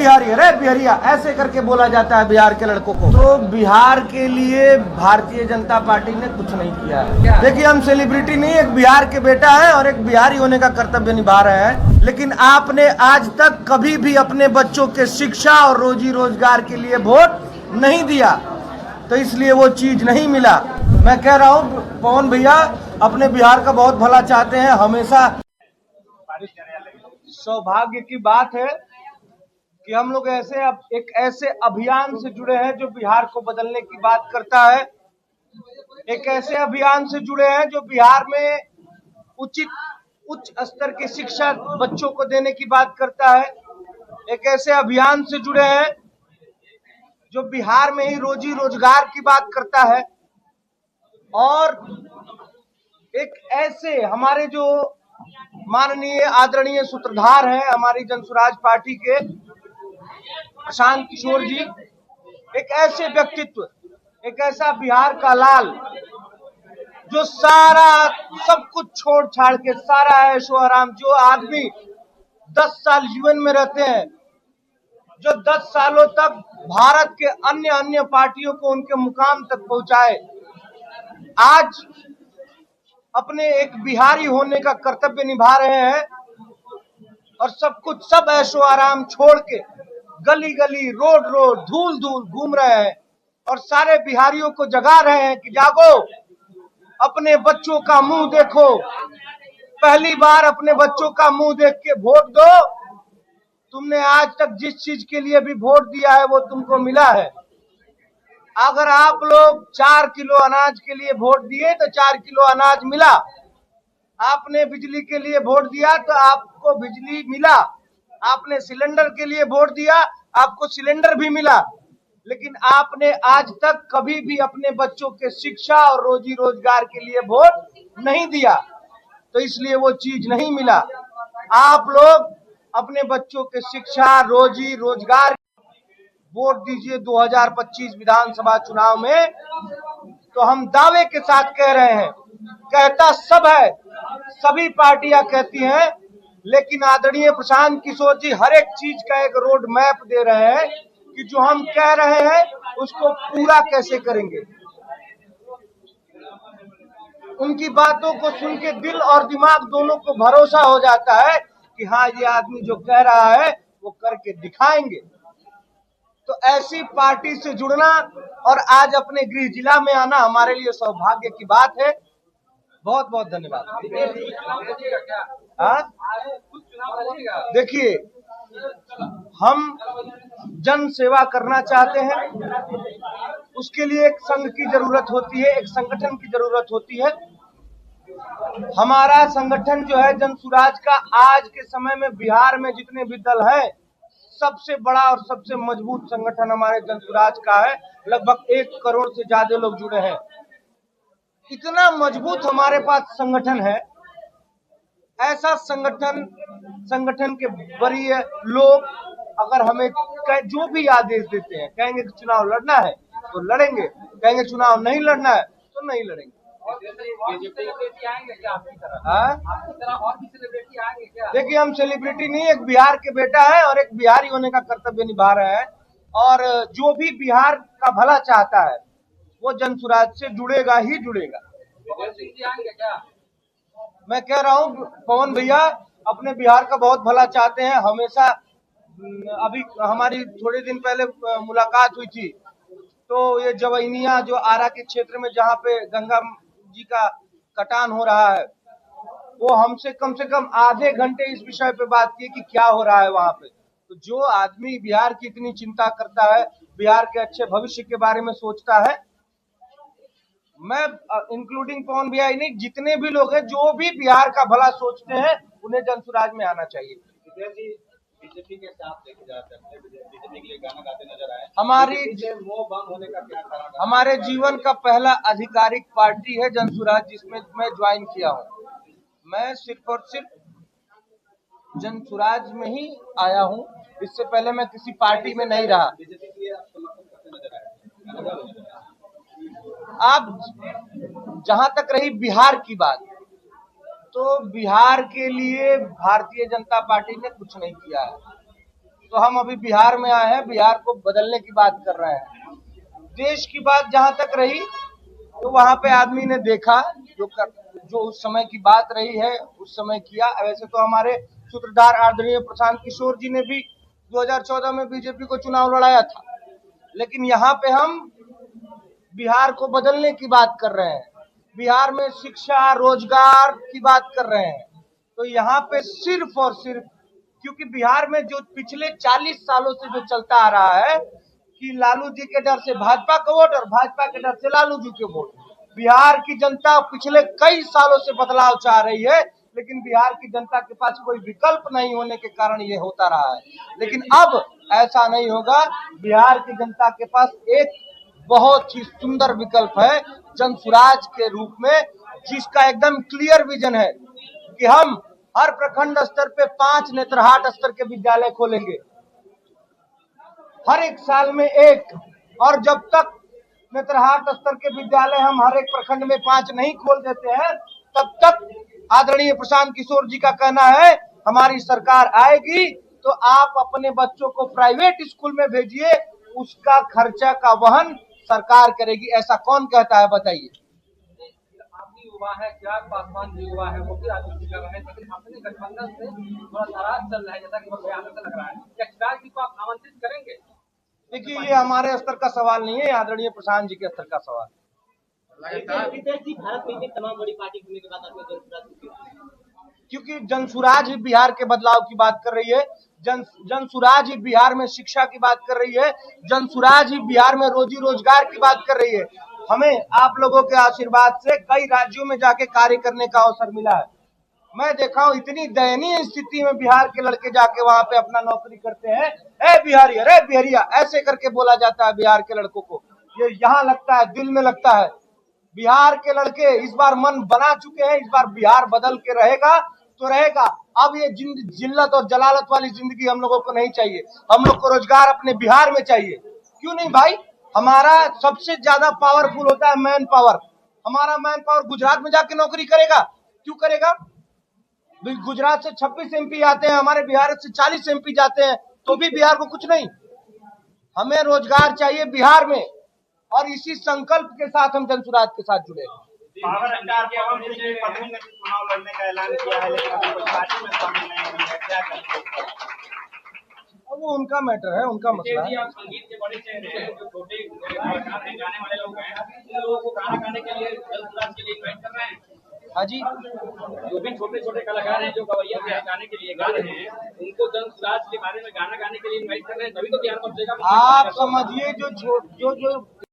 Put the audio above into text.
बिहारी, अरे बिहारिया, ऐसे करके बोला जाता है बिहार के लड़कों को। तो बिहार के लिए भारतीय जनता पार्टी ने कुछ नहीं किया है। देखिए, हम सेलिब्रिटी नहीं, एक बिहार के बेटा है और एक बिहारी होने का कर्तव्य निभा रहे हैं। लेकिन आपने आज तक कभी भी अपने बच्चों के शिक्षा और रोजी रोजगार के लिए वोट नहीं दिया, तो इसलिए वो चीज नहीं मिला। मैं कह रहा हूँ पवन भैया अपने बिहार का बहुत भला चाहते हैं, हमेशा। सौभाग्य की बात है कि हम लोग एक ऐसे अभियान से जुड़े हैं जो बिहार को बदलने की बात करता है। एक ऐसे अभियान से जुड़े हैं जो बिहार में उच्च स्तर की शिक्षा बच्चों को देने की बात करता है। एक ऐसे अभियान से जुड़े हैं जो बिहार में ही रोजी रोजगार की बात करता है। और एक ऐसे हमारे जो माननीय आदरणीय सूत्रधार हैं हमारी जनसुराज पार्टी के प्रशांत किशोर जी, एक ऐसे व्यक्तित्व, एक ऐसा बिहार का लाल जो सारा सब कुछ छोड़ छाड़ के, सारा ऐशो आराम, जो आदमी 10 साल जीवन में रहते हैं, जो 10 सालों तक भारत के अन्य पार्टियों को उनके मुकाम तक पहुंचाए, आज अपने एक बिहारी होने का कर्तव्य निभा रहे हैं और सब ऐशो आराम छोड़ के गली गली, रोड रोड, धूल धूल घूम रहे हैं और सारे बिहारियों को जगा रहे हैं कि जागो, अपने बच्चों का मुंह देखो, पहली बार अपने बच्चों का मुंह देख के वोट दो। तुमने आज तक जिस चीज के लिए भी वोट दिया है वो तुमको मिला है। अगर आप लोग 4 किलो अनाज के लिए वोट दिए तो 4 किलो अनाज मिला। आपने बिजली के लिए वोट दिया तो आपको बिजली मिला। आपने सिलेंडर के लिए वोट दिया, आपको सिलेंडर भी मिला। लेकिन आपने आज तक कभी भी अपने बच्चों के शिक्षा और रोजी रोजगार के लिए वोट नहीं दिया, तो इसलिए वो चीज नहीं मिला। आप लोग अपने बच्चों के शिक्षा, रोजी रोजगार वोट दीजिए 2025 विधानसभा चुनाव में। तो हम दावे के साथ कह रहे हैं, कहता सब है, सभी पार्टियां कहती हैं, लेकिन आदरणीय प्रशांत किशोर जी हर एक चीज का एक रोड मैप दे रहे हैं कि जो हम कह रहे हैं उसको पूरा कैसे करेंगे। उनकी बातों को सुन के दिल और दिमाग दोनों को भरोसा हो जाता है कि हाँ, ये आदमी जो कह रहा है वो करके दिखाएंगे। तो ऐसी पार्टी से जुड़ना और आज अपने गृह जिला में आना हमारे लिए सौभाग्य की बात है। बहुत बहुत धन्यवाद। देखिए, हम जन सेवा करना चाहते हैं, उसके लिए एक संघ की जरूरत होती है, एक संगठन की जरूरत होती है। हमारा संगठन जो है जनसुराज का, आज के समय में बिहार में जितने भी दल हैं, सबसे बड़ा और सबसे मजबूत संगठन हमारे जनसुराज का है। लगभग 1 करोड़ से ज्यादा लोग जुड़े हैं। इतना मजबूत हमारे पास संगठन है। ऐसा संगठन के वरीय लोग अगर हमें जो भी आदेश देते हैं, कहेंगे कि चुनाव लड़ना है तो लड़ेंगे, कहेंगे चुनाव नहीं लड़ना है तो नहीं लड़ेंगे। देखिए, हम सेलिब्रिटी नहीं, एक बिहार के बेटा है और एक बिहारी होने का कर्तव्य निभा रहे हैं। और जो भी बिहार का भला चाहता है वो जनसुराज से जुड़ेगा ही जुड़ेगा। मैं कह रहा हूँ पवन भैया अपने बिहार का बहुत भला चाहते हैं, हमेशा। अभी हमारी थोड़े दिन पहले मुलाकात हुई थी, तो ये जवैनिया जो आरा के क्षेत्र में जहाँ पे गंगा जी का कटान हो रहा है, वो हमसे कम से कम आधे घंटे इस विषय पे बात की कि क्या हो रहा है वहां पे। तो जो आदमी बिहार की इतनी चिंता करता है, बिहार के अच्छे भविष्य के बारे में सोचता है, मैं इंक्लूडिंग पवन भैया ही नहीं, जितने भी लोग हैं जो भी बिहार का भला सोचते हैं, उन्हें जनसुराज में आना चाहिए। बीजेपी के साथ देखे जाते हैं, बीजेपी के लिए गाना गाते नजर आए। वो बंद होने का क्या कारण? हमारे जीवन का पहला आधिकारिक पार्टी है जनसुराज, जिसमें मैं ज्वाइन किया हूँ। मैं सिर्फ और सिर्फ जनसुराज में ही आया हूँ, इससे पहले मैं किसी पार्टी में नहीं रहा। बीजेपी के लिए आप समर्थन करते नजर आए। आप जहां तक रही बिहार की बात, तो बिहार के लिए भारतीय जनता पार्टी ने कुछ नहीं किया है। तो हम अभी बिहार में आए हैं, बिहार को बदलने की बात कर रहे हैं। देश की बात जहां तक रही तो वहां पे आदमी ने देखा जो उस समय की बात रही है उस समय किया। वैसे तो हमारे सूत्रधार आदरणीय प्रशांत किशोर जी ने भी 2014 में बीजेपी को चुनाव लड़ाया था, लेकिन यहाँ पे हम बिहार को बदलने की बात कर रहे हैं, बिहार में शिक्षा रोजगार की बात कर रहे हैं। तो यहाँ पे सिर्फ और सिर्फ क्योंकि बिहार में जो पिछले 40 सालों से जो चलता आ रहा है कि लालू जी के डर से भाजपा का वोट और भाजपा के डर से लालू जी के वोट, बिहार की जनता पिछले कई सालों से बदलाव चाह रही है, लेकिन बिहार की जनता के पास कोई विकल्प नहीं होने के कारण ये होता रहा है। लेकिन अब ऐसा नहीं होगा, बिहार की जनता के पास एक बहुत ही सुंदर विकल्प है जन स्वराज के रूप में, जिसका एकदम क्लियर विजन है कि हम हर प्रखंड स्तर पे 5 नेत्रहाट स्तर के विद्यालय खोलेंगे, हर एक साल में एक। और जब तक नेत्रहाट स्तर के विद्यालय हम हर एक प्रखंड में 5 नहीं खोल देते हैं, तब तक आदरणीय प्रशांत किशोर जी का कहना है हमारी सरकार आएगी तो आप अपने बच्चों को प्राइवेट स्कूल में भेजिए, उसका खर्चा का वहन सरकार करेगी। ऐसा कौन कहता है बताइए? युवा है, चिराग पासवान भी युवा है, वो भी राजनीति कर रहे हैं, लेकिन अपने गठबंधन से थोड़ा नाराज चल रहा है, जैसा कि बयान से लग रहा है। क्या चिराग जी को आप आमंत्रित करेंगे? देखिए, ये हमारे स्तर का सवाल नहीं है, आदरणीय प्रशांत जी के स्तर का सवाल। भारत में तमाम बड़ी पार्टी होने के बाद क्योंकि जनसुराज ही बिहार के बदलाव की बात कर रही है, जनसुराज ही बिहार में शिक्षा की बात कर रही है, जनसुराज ही बिहार में रोजी रोजगार की बात कर रही है। हमें आप लोगों के आशीर्वाद से कई राज्यों में जाके कार्य करने का अवसर मिला है। मैं देखा हूँ इतनी दयनीय स्थिति में बिहार के लड़के जाके वहां पे अपना नौकरी करते हैं। ए बिहारिया, रे बिहारिया, ऐसे करके बोला जाता है बिहार के लड़कों को। ये यहाँ लगता है, दिल में लगता है। बिहार के लड़के इस बार मन बना चुके हैं, इस बार बिहार बदल के रहेगा तो रहेगा। अब ये जिल्लत और जलालत वाली जिंदगी हम लोगों को नहीं चाहिए। हम लोग को रोजगार अपने बिहार में चाहिए। क्यों नहीं भाई? हमारा सबसे ज्यादा पावरफुल होता है मैन पावर। हमारा मैन पावर गुजरात में जाके नौकरी करेगा? क्यों करेगा? गुजरात से 26 एमपी आते हैं, हमारे बिहार से 40 एमपी जाते हैं, तो भी बिहार को कुछ नहीं। हमें रोजगार चाहिए बिहार में, और इसी संकल्प के साथ हम जनसुराज के साथ जुड़े। पावर स्टार पवन सिंह की पत्नी ने चुनाव लड़ने का ऐलान किया है, लेकिन अभी पार्टी में शामिल नहीं हुई है, क्या करेंगे? वो उनका मैटर है, उनका मसला है। आप संगीत के बड़े चेहरे हैं, जो छोटे कलाकार हैं, गाने वाले लोग हैं, इन लोगों को गाना गाने के लिए जनसुराज के लिए इन्वाइट कर रहे हैं। हाँ जी, जो भी छोटे छोटे कलाकार हैं जो गवैया से गाने के लिए गा रहे हैं, उनको जनसुराज के बारे में गाना गाने के लिए इन्वाइट कर रहे हैं, तभी तो बिहार बचेगा। आप समझिए जो